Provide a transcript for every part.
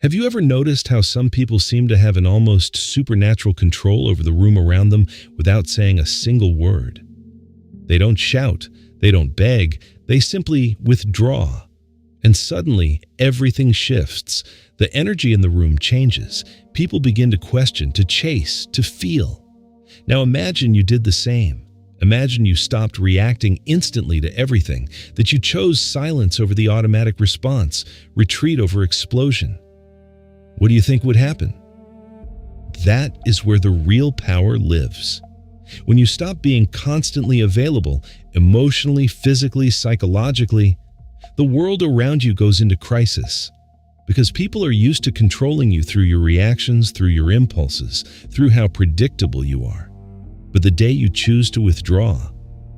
Have you ever noticed how some people seem to have an almost supernatural control over the room around them without saying a single word? They don't shout, they don't beg, they simply withdraw. And suddenly, everything shifts. The energy in the room changes. People begin to question, to chase, to feel. Now imagine you did the same. Imagine you stopped reacting instantly to everything, that you chose silence over the automatic response, retreat over explosion. What do you think would happen? That is where the real power lives. When you stop being constantly available, emotionally, physically, psychologically, the world around you goes into crisis. Because people are used to controlling you through your reactions, through your impulses, through how predictable you are. But the day you choose to withdraw,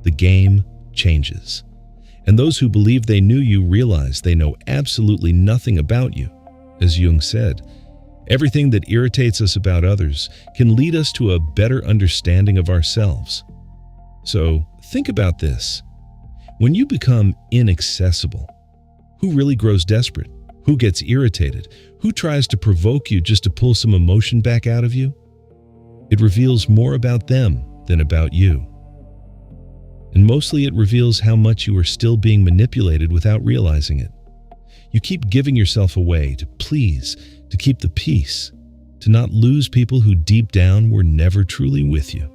the game changes. And those who believe they knew you realize they know absolutely nothing about you. As Jung said, everything that irritates us about others can lead us to a better understanding of ourselves. So think about this. When you become inaccessible, who really grows desperate? Who gets irritated? Who tries to provoke you just to pull some emotion back out of you? It reveals more about them than about you. And mostly it reveals how much you are still being manipulated without realizing it. You keep giving yourself away to please, to keep the peace, to not lose people who deep down were never truly with you.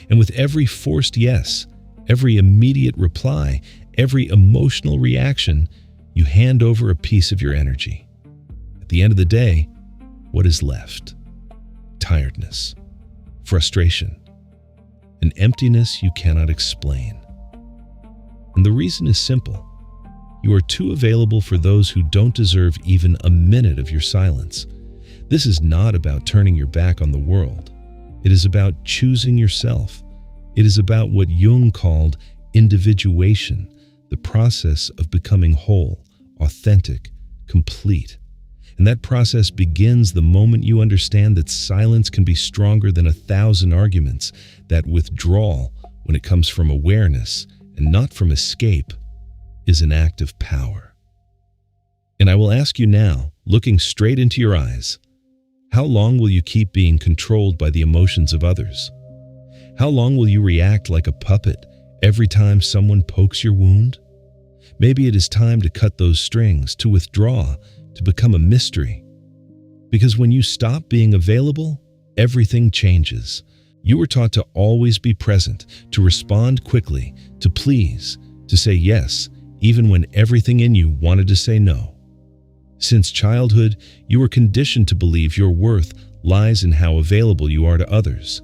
And with every forced yes, every immediate reply, every emotional reaction, you hand over a piece of your energy. At the end of the day, what is left? Tiredness, frustration, an emptiness you cannot explain. And the reason is simple. You are too available for those who don't deserve even a minute of your silence. This is not about turning your back on the world. It is about choosing yourself. It is about what Jung called individuation, the process of becoming whole, authentic, complete. And that process begins the moment you understand that silence can be stronger than 1,000 arguments, that withdrawal, when it comes from awareness and not from escape, is an act of power. And I will ask you now, looking straight into your eyes, how long will you keep being controlled by the emotions of others? How long will you react like a puppet every time someone pokes your wound? Maybe it is time to cut those strings, to withdraw, to become a mystery. Because when you stop being available, everything changes. You were taught to always be present, to respond quickly, to please, to say yes, even when everything in you wanted to say no. Since childhood, you were conditioned to believe your worth lies in how available you are to others.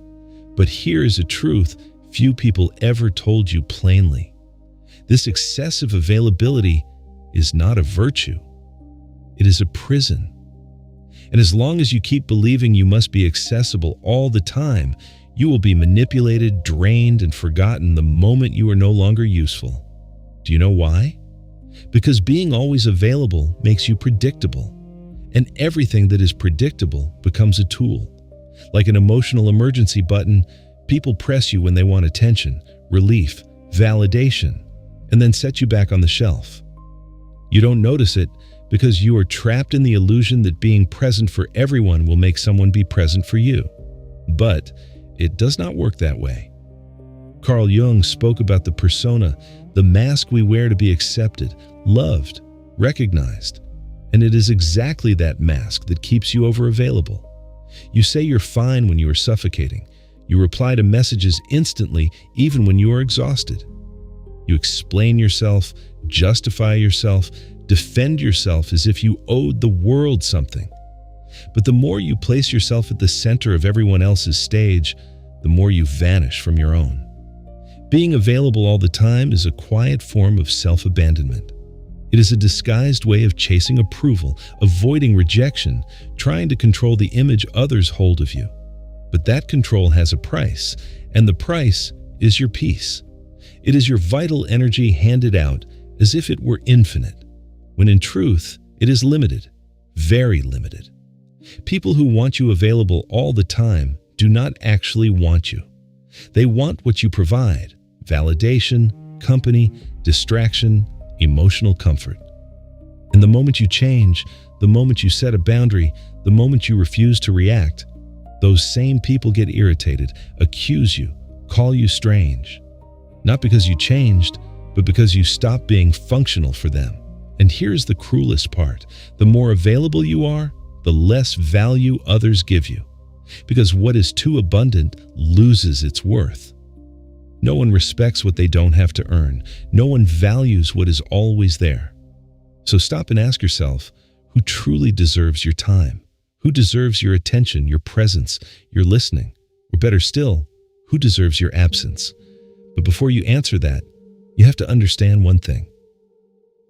But here is a truth few people ever told you plainly. This excessive availability is not a virtue. It is a prison. And as long as you keep believing you must be accessible all the time, you will be manipulated, drained, and forgotten the moment you are no longer useful. Do you know why? Because being always available makes you predictable. And everything that is predictable becomes a tool. Like an emotional emergency button, people press you when they want attention, relief, validation, and then set you back on the shelf. You don't notice it because you are trapped in the illusion that being present for everyone will make someone be present for you. But it does not work that way. Carl Jung spoke about the persona, the mask we wear to be accepted, loved, recognized. And it is exactly that mask that keeps you over-available. You say you're fine when you are suffocating. You reply to messages instantly, even when you are exhausted. You explain yourself, justify yourself, defend yourself as if you owed the world something. But the more you place yourself at the center of everyone else's stage, the more you vanish from your own. Being available all the time is a quiet form of self-abandonment. It is a disguised way of chasing approval, avoiding rejection, trying to control the image others hold of you. But that control has a price, and the price is your peace. It is your vital energy handed out as if it were infinite, when in truth, it is limited, very limited. People who want you available all the time do not actually want you. They want what you provide: validation, company, distraction, emotional comfort. And the moment you change, the moment you set a boundary, the moment you refuse to react, those same people get irritated, accuse you, call you strange. Not because you changed, but because you stopped being functional for them. And here's the cruelest part. The more available you are, the less value others give you. Because what is too abundant loses its worth. No one respects what they don't have to earn. No one values what is always there. So stop and ask yourself, who truly deserves your time? Who deserves your attention, your presence, your listening? Or better still, who deserves your absence? But before you answer that, you have to understand one thing.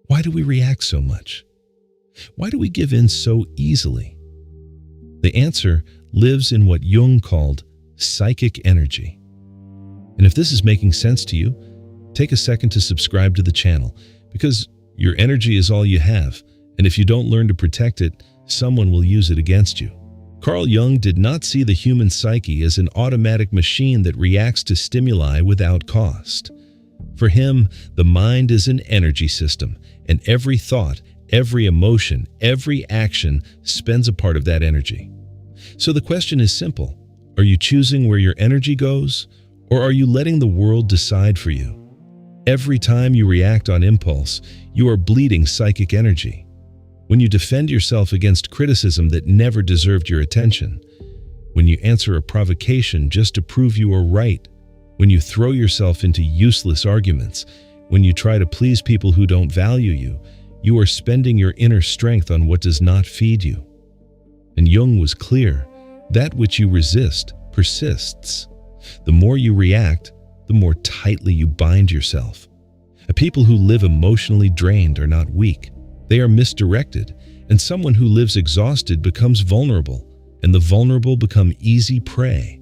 Why do we react so much? Why do we give in so easily? The answer lives in what Jung called psychic energy. And if this is making sense to you, take a second to subscribe to the channel, because your energy is all you have, and if you don't learn to protect it, someone will use it against you. Carl Jung did not see the human psyche as an automatic machine that reacts to stimuli without cost. For him, the mind is an energy system, and every thought, every emotion, every action spends a part of that energy. So the question is simple. Are you choosing where your energy goes, or are you letting the world decide for you? Every time you react on impulse, you are bleeding psychic energy. When you defend yourself against criticism that never deserved your attention, when you answer a provocation just to prove you are right, when you throw yourself into useless arguments, when you try to please people who don't value you, you are spending your inner strength on what does not feed you. And Jung was clear, that which you resist persists. The more you react, the more tightly you bind yourself. People who live emotionally drained are not weak. They are misdirected, and someone who lives exhausted becomes vulnerable, and the vulnerable become easy prey.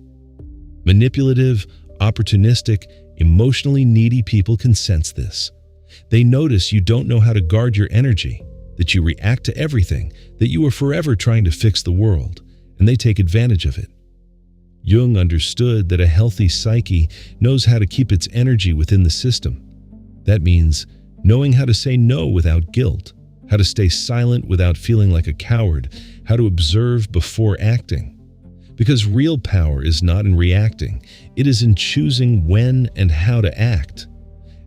Manipulative, opportunistic, emotionally needy people can sense this. They notice you don't know how to guard your energy, that you react to everything, that you are forever trying to fix the world, and they take advantage of it. Jung understood that a healthy psyche knows how to keep its energy within the system. That means knowing how to say no without guilt, how to stay silent without feeling like a coward, how to observe before acting. Because real power is not in reacting, it is in choosing when and how to act.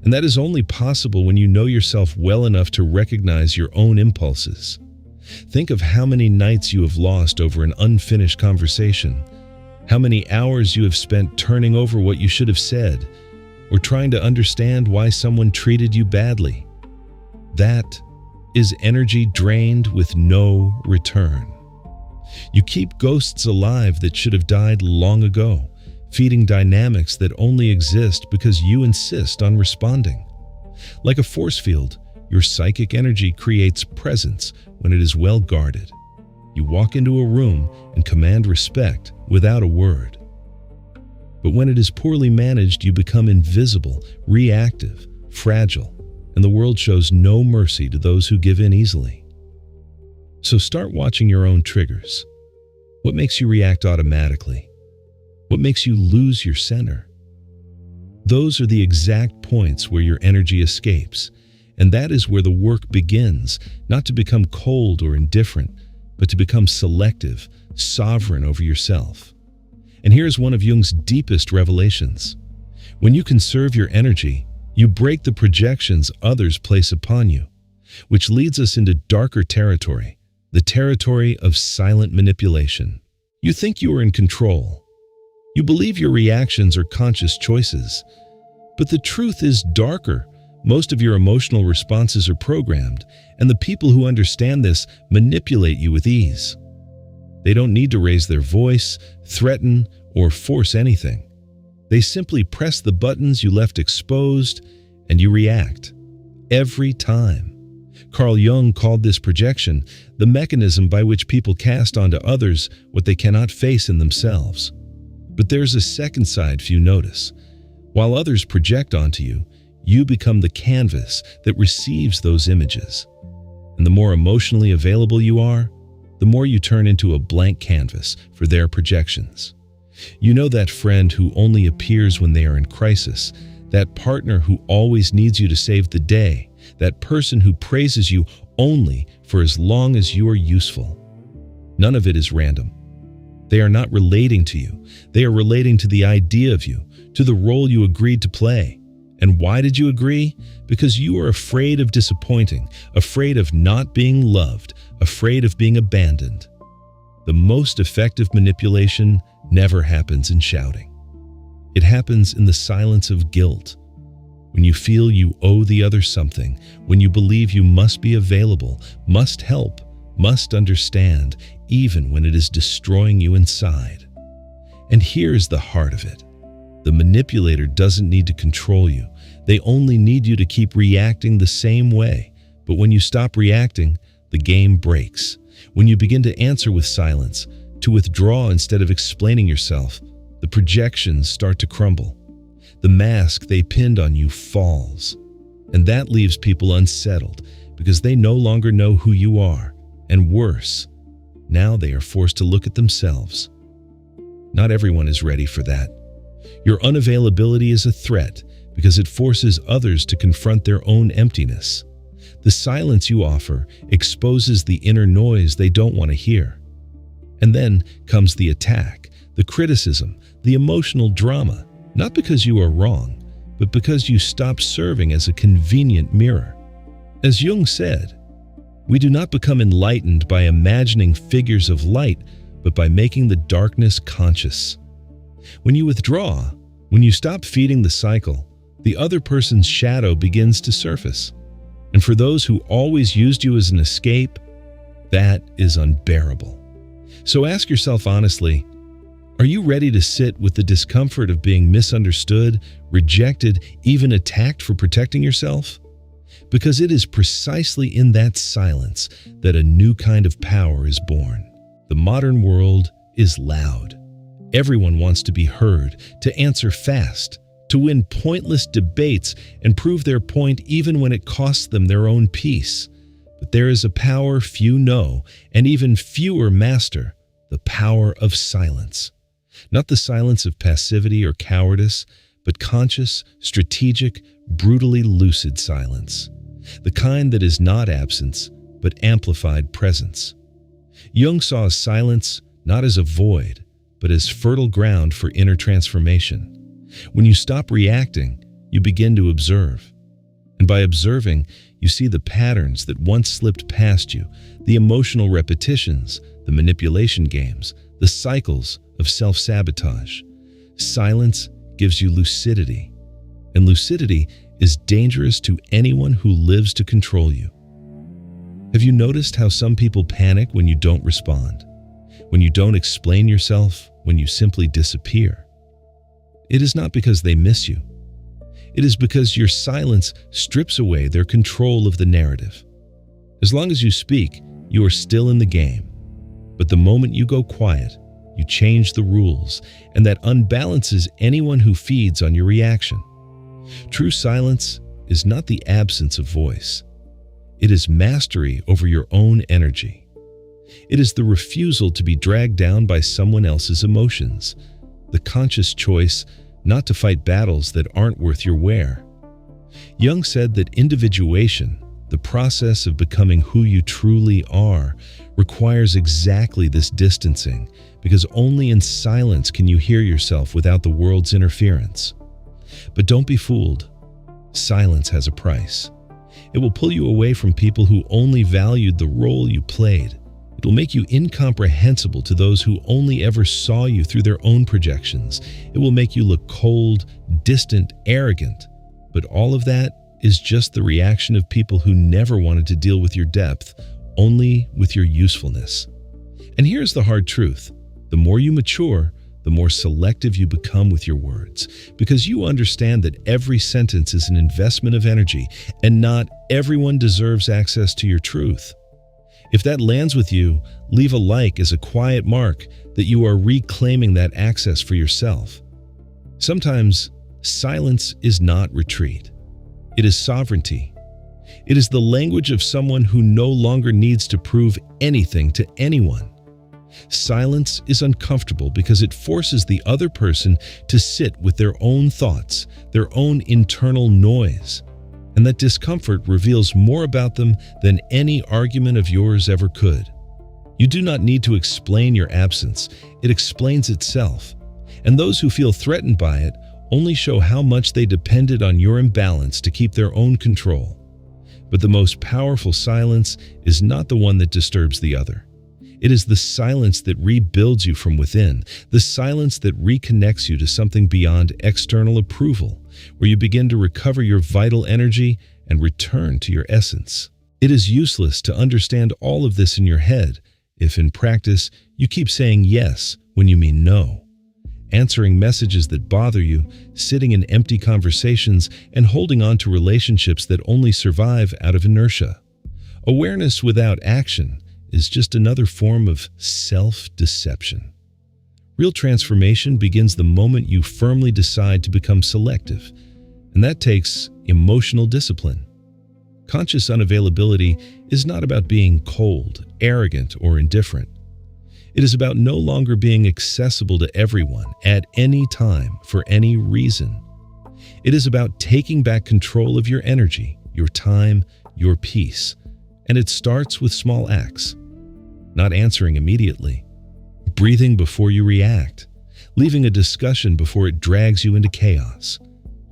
And that is only possible when you know yourself well enough to recognize your own impulses. Think of how many nights you have lost over an unfinished conversation, how many hours you have spent turning over what you should have said, or trying to understand why someone treated you badly. That is energy drained with no return. You keep ghosts alive that should have died long ago, feeding dynamics that only exist because you insist on responding. Like a force field, your psychic energy creates presence when it is well guarded. You walk into a room and command respect without a word. But when it is poorly managed, you become invisible, reactive, fragile, and the world shows no mercy to those who give in easily. So start watching your own triggers. What makes you react automatically? What makes you lose your center? Those are the exact points where your energy escapes, and that is where the work begins, not to become cold or indifferent, but to become selective, sovereign over yourself. And here's one of Jung's deepest revelations. When you conserve your energy, you break the projections others place upon you, which leads us into darker territory, the territory of silent manipulation. You think you are in control. You believe your reactions are conscious choices. But the truth is darker. Most of your emotional responses are programmed, and the people who understand this manipulate you with ease. They don't need to raise their voice, threaten, or force anything. They simply press the buttons you left exposed, and you react. Every time. Carl Jung called this projection the mechanism by which people cast onto others what they cannot face in themselves. But there's a second side few notice. While others project onto you, you become the canvas that receives those images. And the more emotionally available you are, the more you turn into a blank canvas for their projections. You know that friend who only appears when they are in crisis, that partner who always needs you to save the day, that person who praises you only for as long as you are useful. None of it is random. They are not relating to you. They are relating to the idea of you, to the role you agreed to play. And why did you agree? Because you are afraid of disappointing, afraid of not being loved, afraid of being abandoned. The most effective manipulation never happens in shouting. It happens in the silence of guilt. When you feel you owe the other something, when you believe you must be available, must help, must understand, even when it is destroying you inside. And here's the heart of it. The manipulator doesn't need to control you. They only need you to keep reacting the same way. But when you stop reacting, the game breaks. When you begin to answer with silence, to withdraw instead of explaining yourself, the projections start to crumble. The mask they pinned on you falls. And that leaves people unsettled because they no longer know who you are. And worse, now they are forced to look at themselves. Not everyone is ready for that. Your unavailability is a threat because it forces others to confront their own emptiness. The silence you offer exposes the inner noise they don't want to hear. And then comes the attack, the criticism, the emotional drama, not because you are wrong, but because you stopped serving as a convenient mirror. As Jung said, we do not become enlightened by imagining figures of light, but by making the darkness conscious. When you withdraw, when you stop feeding the cycle, the other person's shadow begins to surface. And for those who always used you as an escape, that is unbearable. So ask yourself honestly, are you ready to sit with the discomfort of being misunderstood, rejected, even attacked for protecting yourself? Because it is precisely in that silence that a new kind of power is born. The modern world is loud. Everyone wants to be heard, to answer fast, to win pointless debates and prove their point even when it costs them their own peace. But there is a power few know and even fewer master, the power of silence. Not the silence of passivity or cowardice, but conscious, strategic, brutally lucid silence. The kind that is not absence, but amplified presence. Jung saw silence not as a void, but as fertile ground for inner transformation. When you stop reacting, you begin to observe. And by observing, you see the patterns that once slipped past you, the emotional repetitions, the manipulation games, the cycles of self-sabotage. Silence gives you lucidity, and lucidity is dangerous to anyone who lives to control you. Have you noticed how some people panic when you don't respond? When you don't explain yourself, when you simply disappear? It is not because they miss you. It is because your silence strips away their control of the narrative. As long as you speak, you are still in the game. But the moment you go quiet, you change the rules, and that unbalances anyone who feeds on your reaction. True silence is not the absence of voice. It is mastery over your own energy. It is the refusal to be dragged down by someone else's emotions, the conscious choice not to fight battles that aren't worth your wear. Jung said that individuation, the process of becoming who you truly are, requires exactly this distancing, because only in silence can you hear yourself without the world's interference. But don't be fooled. Silence has a price. It will pull you away from people who only valued the role you played. It will make you incomprehensible to those who only ever saw you through their own projections. It will make you look cold, distant, arrogant. But all of that is just the reaction of people who never wanted to deal with your depth, only with your usefulness. And here's the hard truth. The more you mature, the more selective you become with your words, because you understand that every sentence is an investment of energy, and not everyone deserves access to your truth. If that lands with you, leave a like as a quiet mark that you are reclaiming that access for yourself. Sometimes, silence is not retreat. It is sovereignty. It is the language of someone who no longer needs to prove anything to anyone. Silence is uncomfortable because it forces the other person to sit with their own thoughts, their own internal noise. and that discomfort reveals more about them than any argument of yours ever could. You do not need to explain your absence. It explains itself. And those who feel threatened by it only show how much they depended on your imbalance to keep their own control. But the most powerful silence is not the one that disturbs the other. It is the silence that rebuilds you from within, the silence that reconnects you to something beyond external approval, where you begin to recover your vital energy and return to your essence. It is useless to understand all of this in your head if, in practice, you keep saying yes when you mean no, answering messages that bother you, sitting in empty conversations, and holding on to relationships that only survive out of inertia. Awareness without action is just another form of self-deception. Real transformation begins the moment you firmly decide to become selective, and that takes emotional discipline. Conscious unavailability is not about being cold, arrogant, or indifferent. It is about no longer being accessible to everyone at any time for any reason. It is about taking back control of your energy, your time, your peace, and it starts with small acts. Not answering immediately, breathing before you react, leaving a discussion before it drags you into chaos,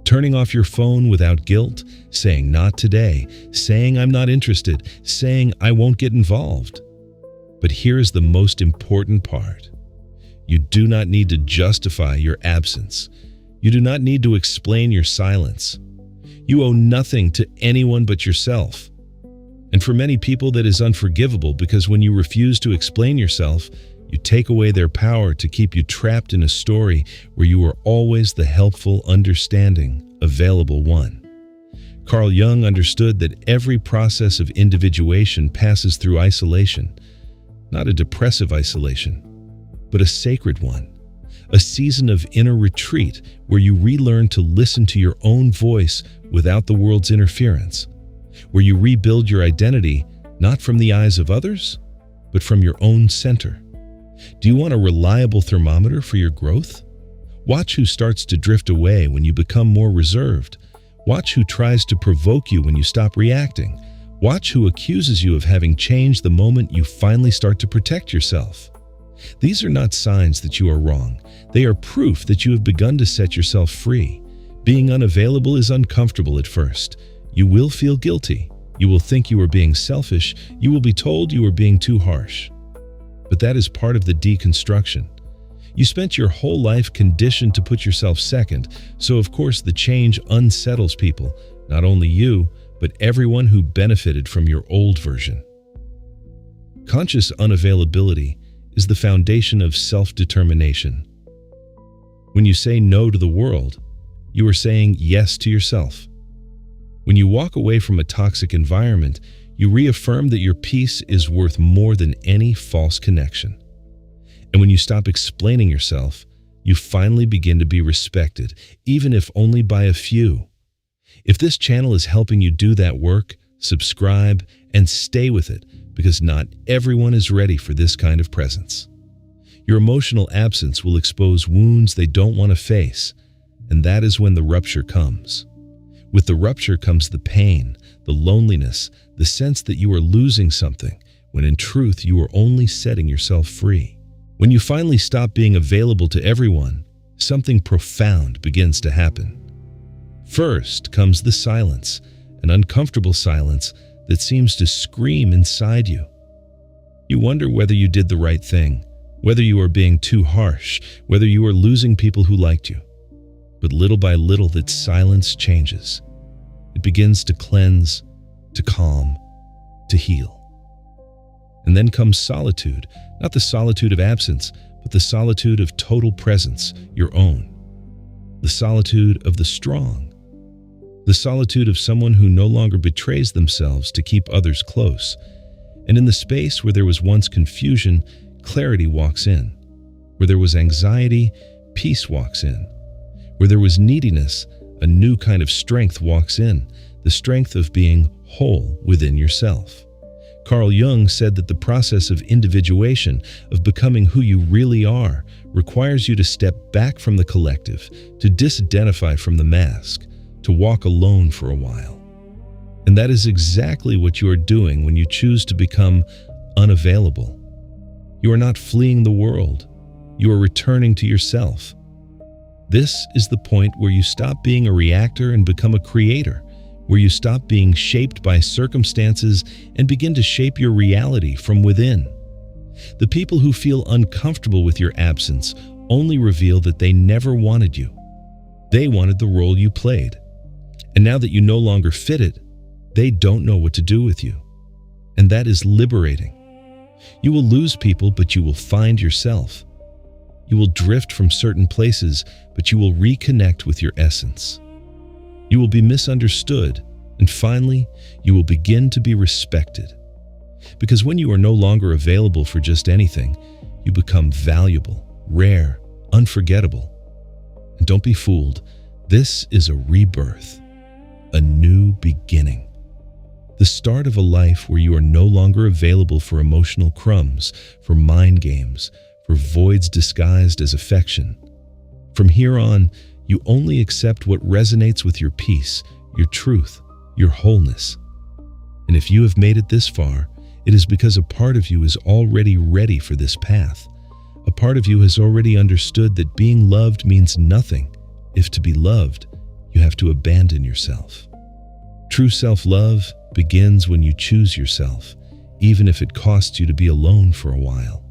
turning off your phone without guilt, saying not today, saying I'm not interested, saying I won't get involved. But here's the most important part. You do not need to justify your absence. You do not need to explain your silence. You owe nothing to anyone but yourself. And for many people, that is unforgivable, because when you refuse to explain yourself, you take away their power to keep you trapped in a story where you are always the helpful, understanding, available one. Carl Jung understood that every process of individuation passes through isolation, not a depressive isolation, but a sacred one, a season of inner retreat where you relearn to listen to your own voice without the world's interference, where you rebuild your identity not from the eyes of others, but from your own center. Do you want a reliable thermometer for your growth? Watch who starts to drift away when you become more reserved. Watch who tries to provoke you when you stop reacting. Watch who accuses you of having changed the moment you finally start to protect yourself. These are not signs that you are wrong. They are proof that you have begun to set yourself free. Being unavailable is uncomfortable at first. You will feel guilty. You will think you are being selfish. You will be told you are being too harsh. But that is part of the deconstruction. You spent your whole life conditioned to put yourself second, so of course the change unsettles people, not only you, but everyone who benefited from your old version. Conscious unavailability is the foundation of self-determination. When you say no to the world, you are saying yes to yourself. When you walk away from a toxic environment, you reaffirm that your peace is worth more than any false connection. And when you stop explaining yourself, you finally begin to be respected, even if only by a few. If this channel is helping you do that work, subscribe and stay with it, because not everyone is ready for this kind of presence. Your emotional absence will expose wounds they don't want to face, and that is when the rupture comes. With the rupture comes the pain, the loneliness, the sense that you are losing something, when in truth you are only setting yourself free. When you finally stop being available to everyone, something profound begins to happen. First comes the silence, an uncomfortable silence that seems to scream inside you. You wonder whether you did the right thing, whether you are being too harsh, whether you are losing people who liked you. But little by little, that silence changes. It begins to cleanse, to calm, to heal. And then comes solitude, not the solitude of absence, but the solitude of total presence, your own. The solitude of the strong. The solitude of someone who no longer betrays themselves to keep others close. And in the space where there was once confusion, clarity walks in. Where there was anxiety, peace walks in. Where there was neediness, a new kind of strength walks in, the strength of being whole within yourself. Carl Jung said that the process of individuation, of becoming who you really are, requires you to step back from the collective, to disidentify from the mask, to walk alone for a while. And that is exactly what you are doing when you choose to become unavailable. You are not fleeing the world. You are returning to yourself. This is the point where you stop being a reactor and become a creator, where you stop being shaped by circumstances and begin to shape your reality from within. The people who feel uncomfortable with your absence only reveal that they never wanted you. They wanted the role you played. And now that you no longer fit it, they don't know what to do with you. And that is liberating. You will lose people, but you will find yourself. You will drift from certain places, but you will reconnect with your essence. You will be misunderstood, and finally, you will begin to be respected. Because when you are no longer available for just anything, you become valuable, rare, unforgettable. And don't be fooled, this is a rebirth, a new beginning. The start of a life where you are no longer available for emotional crumbs, for mind games, for voids disguised as affection. From here on, you only accept what resonates with your peace, your truth, your wholeness. And if you have made it this far, it is because a part of you is already ready for this path. A part of you has already understood that being loved means nothing if to be loved, you have to abandon yourself. True self-love begins when you choose yourself, even if it costs you to be alone for a while.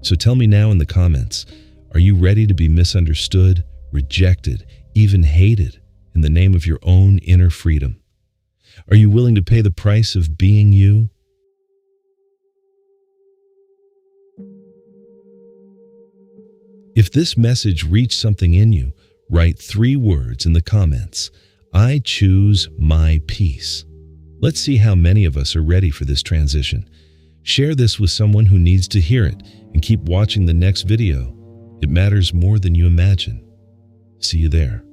So tell me now in the comments, are you ready to be misunderstood, rejected, even hated in the name of your own inner freedom? Are you willing to pay the price of being you? If this message reached something in you, write 3 words in the comments. I choose my peace. Let's see how many of us are ready for this transition. Share this with someone who needs to hear it and keep watching the next video. It matters more than you imagine. See you there.